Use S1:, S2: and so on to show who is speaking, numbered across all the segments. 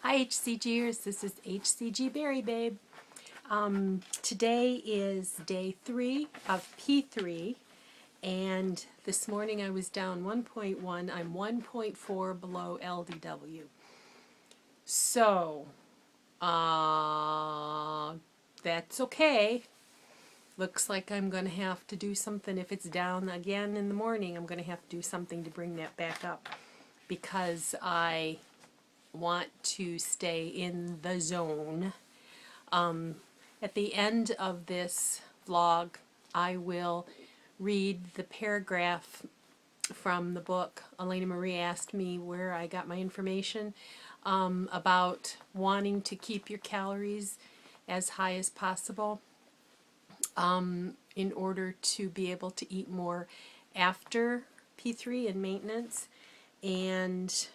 S1: Hi HCGers, this is HCG Berry Babe. Today is day 3 of P3, and this morning I was down 1.1. I'm 1.4 below LDW. So, that's okay. Looks like I'm going to have to do something. If it's down again in the morning, I'm going to have to do something to bring that back up because I want to stay in the zone. At the end of this vlog, I will read the paragraph from the book. Elena Marie asked me where I got my information about wanting to keep your calories as high as possible in order to be able to eat more after P3 and maintenance. And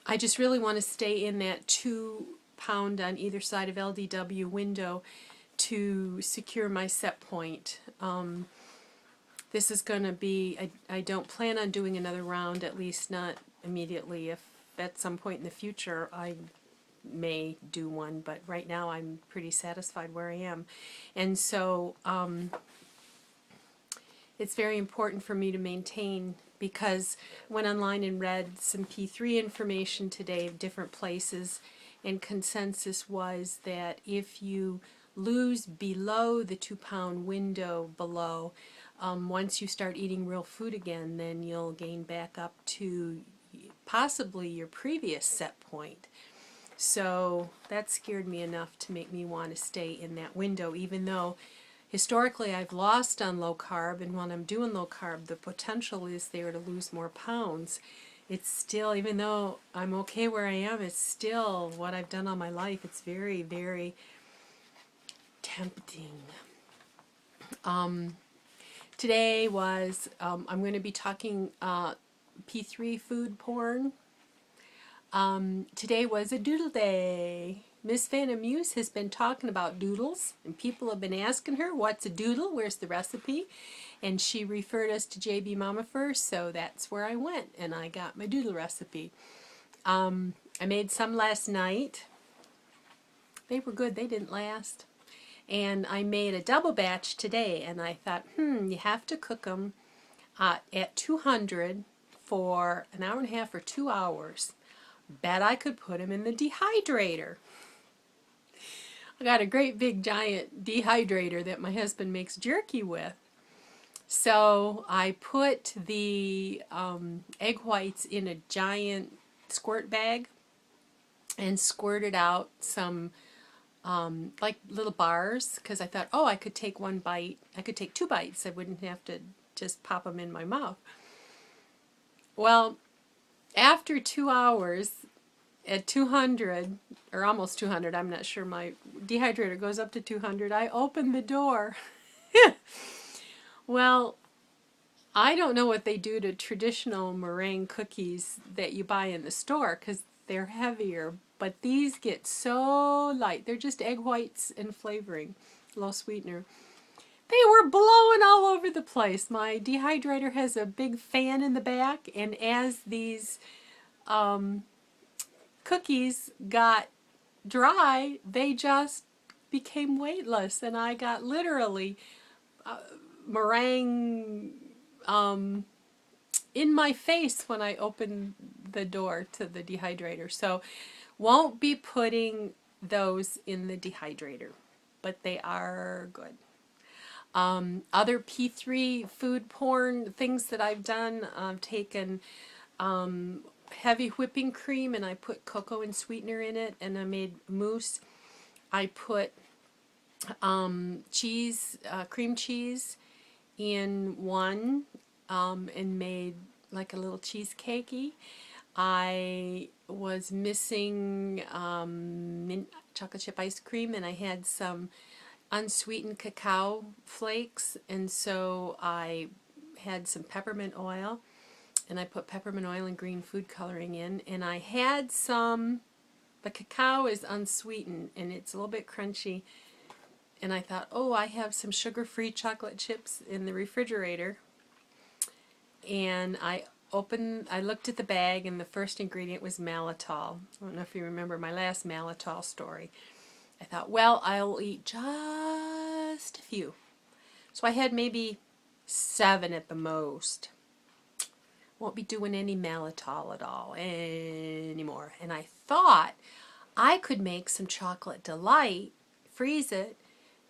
S1: I just really want to stay in that 2 pound on either side of LDW window to secure my set point. This is going to be, I don't plan on doing another round, at least not immediately. If at some point in the future I may do one, but right now I'm pretty satisfied where I am. And so it's very important for me to maintain, because I went online and read some P3 information today of different places, and consensus was that if you lose below the 2 pound window below, once you start eating real food again, then you'll gain back up to possibly your previous set point. So that scared me enough to make me want to stay in that window, even though historically I've lost on low carb, and when I'm doing low carb, the potential is there to lose more pounds. It's still, even though I'm okay where I am, it's still what I've done all my life. It's very, very tempting. Today was, I'm going to be talking P3 food porn. Today was a doodle day. Miss Vanna Mousse has been talking about doodles, and people have been asking her, what's a doodle? Where's the recipe? And she referred us to JB Mama first, so that's where I went, and I got my doodle recipe. I made some last night. They were good. They didn't last. And I made a double batch today, and I thought, you have to cook them at 200 for an hour and a half or 2 hours. Bet I could put them in the dehydrator. I got a great big giant dehydrator that my husband makes jerky with. So I put the egg whites in a giant squirt bag and squirted out some like little bars, because I thought, oh, I could take 1 bite. I could take 2 bites. I wouldn't have to just pop them in my mouth. Well, after 2 hours, at 200, or almost 200, I'm not sure, my dehydrator goes up to 200, I opened the door. Well, I don't know what they do to traditional meringue cookies that you buy in the store, because they're heavier, but these get so light. They're just egg whites and flavoring, low sweetener. They were blowing all over the place. My dehydrator has a big fan in the back, and as these cookies got dry, they just became weightless, and I got literally meringue in my face when I opened the door to the dehydrator. So won't be putting those in the dehydrator, but they are good. Other P3 food porn things that I've done, I've taken heavy whipping cream and I put cocoa and sweetener in it, and I made mousse. I put cheese, cream cheese in one and made like a little cheesecakey. I was missing mint chocolate chip ice cream, and I had some unsweetened cacao flakes, and so I had some peppermint oil, and I put peppermint oil and green food coloring in, and I had some, the cacao is unsweetened and it's a little bit crunchy, and I thought, oh, I have some sugar-free chocolate chips in the refrigerator, and I I looked at the bag, and the first ingredient was mannitol. I don't know if you remember my last mannitol story. I thought, well, I'll eat just a few. So I had maybe 7 at the most. Won't be doing any mannitol at all anymore. And I thought I could make some chocolate delight, freeze it,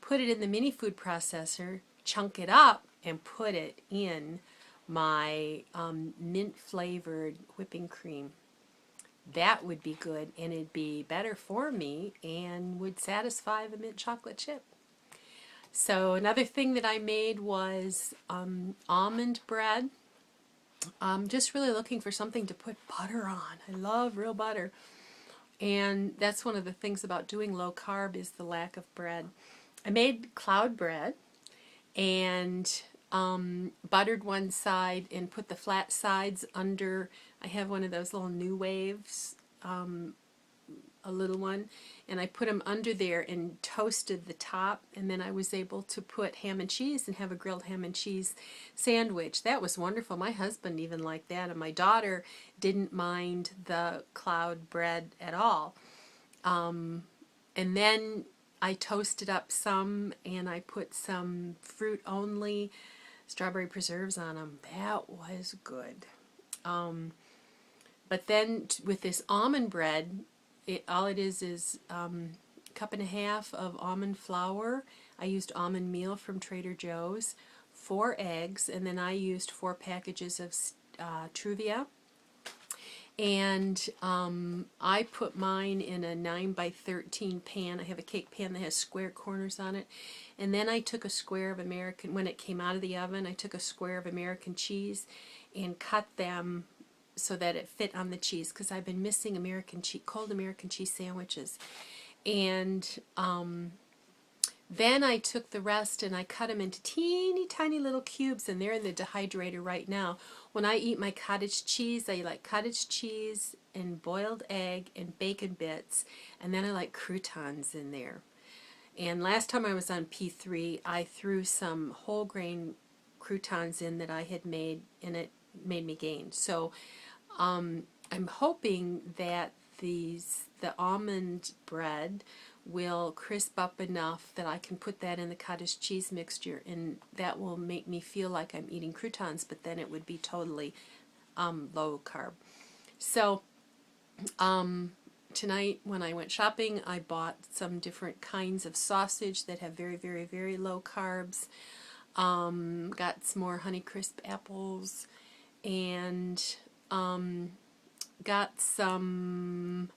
S1: put it in the mini food processor, chunk it up, and put it in my mint flavored whipping cream. That would be good, and it'd be better for me and would satisfy the mint chocolate chip. So another thing that I made was almond bread. I'm just really looking for something to put butter on. I love real butter. And that's one of the things about doing low carb is the lack of bread. I made cloud bread and buttered one side and put the flat sides under. I have one of those little New Waves, a little one, and I put them under there and toasted the top, and then I was able to put ham and cheese and have a grilled ham and cheese sandwich. That was wonderful. My husband even liked that, and my daughter didn't mind the cloud bread at all. And then I toasted up some, and I put some fruit-only strawberry preserves on them. That was good. But then with this almond bread, all it is a cup and a half of almond flour. I used almond meal from Trader Joe's, 4 eggs, and then I used 4 packages of Truvia. And I put mine in a 9x13 pan. I have a cake pan that has square corners on it. And then I took a square of American, when it came out of the oven, I took a square of American cheese and cut them so that it fit on the cheese, because I've been missing cold American cheese sandwiches. And then I took the rest and I cut them into teeny tiny little cubes, and they're in the dehydrator right now. When I eat my cottage cheese, I like cottage cheese and boiled egg and bacon bits, and then I like croutons in there. And last time I was on P3, I threw some whole grain croutons in that I had made, and it made me gain. So I'm hoping that the almond bread will crisp up enough that I can put that in the cottage cheese mixture, and that will make me feel like I'm eating croutons, but then it would be totally low carb. So tonight when I went shopping, I bought some different kinds of sausage that have very, very, very low carbs. Got some more Honeycrisp apples, and got some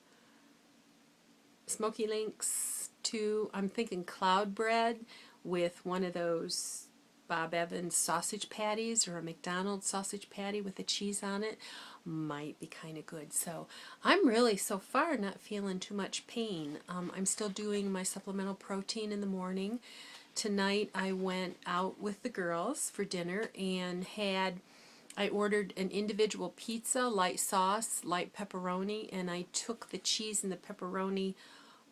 S1: Smoky Links too. I'm thinking cloud bread with one of those Bob Evans sausage patties or a McDonald's sausage patty with the cheese on it might be kind of good. So I'm really so far not feeling too much pain. I'm still doing my supplemental protein in the morning. Tonight I went out with the girls for dinner and I ordered an individual pizza, light sauce, light pepperoni, and I took the cheese and the pepperoni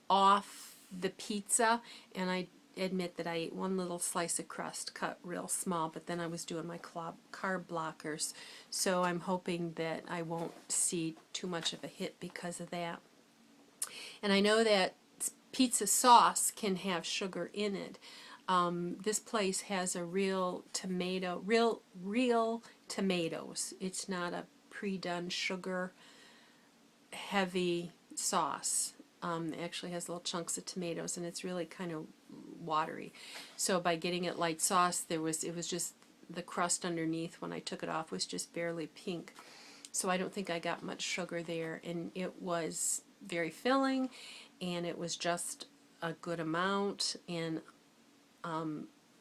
S1: off the pizza, and I admit that I ate one little slice of crust cut real small, but then I was doing my carb blockers, so I'm hoping that I won't see too much of a hit because of that. And I know that pizza sauce can have sugar in it. This place has a real tomatoes. It's not a pre-done sugar heavy sauce. It actually has little chunks of tomatoes, and it's really kind of watery. So by getting it light sauce, it was just the crust underneath when I took it off was just barely pink. So I don't think I got much sugar there, and it was very filling, and it was just a good amount. And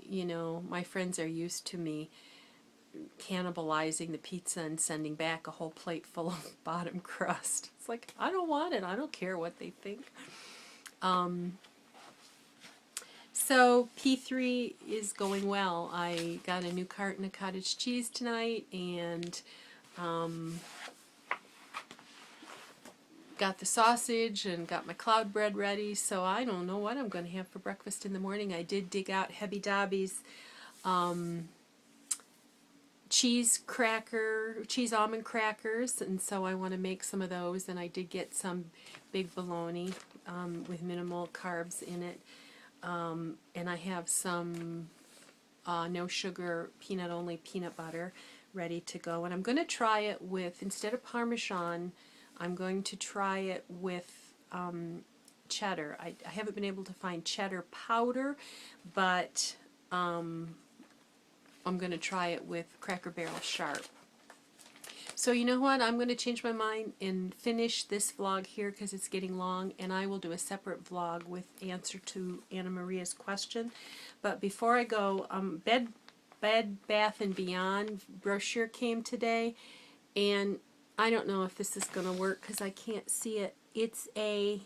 S1: you know, my friends are used to me cannibalizing the pizza and sending back a whole plate full of bottom crust. It's like, I don't want it. I don't care what they think. So P3 is going well. I got a new carton of cottage cheese tonight, and got the sausage and got my cloud bread ready. So I don't know what I'm going to have for breakfast in the morning. I did dig out Hebby Dobby's cheese almond crackers, and so I want to make some of those. And I did get some big bologna with minimal carbs in it, and I have some no sugar peanut only peanut butter ready to go. And I'm going to try it with, instead of Parmesan, I'm going to try it with cheddar. I haven't been able to find cheddar powder, but I'm going to try it with Cracker Barrel Sharp. So you know what, I'm going to change my mind and finish this vlog here because it's getting long, and I will do a separate vlog with answer to Anna Maria's question. But before I go, Bed Bath & Beyond brochure came today, and I don't know if this is going to work because I can't see it. It's a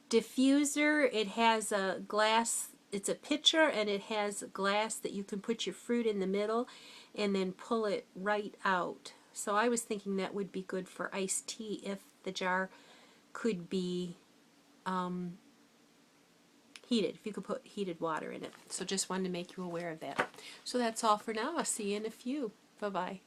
S1: diffuser. It has a glass, it's a pitcher, and it has a glass that you can put your fruit in the middle and then pull it right out. So I was thinking that would be good for iced tea if the jar could be heated, if you could put heated water in it. So just wanted to make you aware of that. So that's all for now. I'll see you in a few. Bye-bye.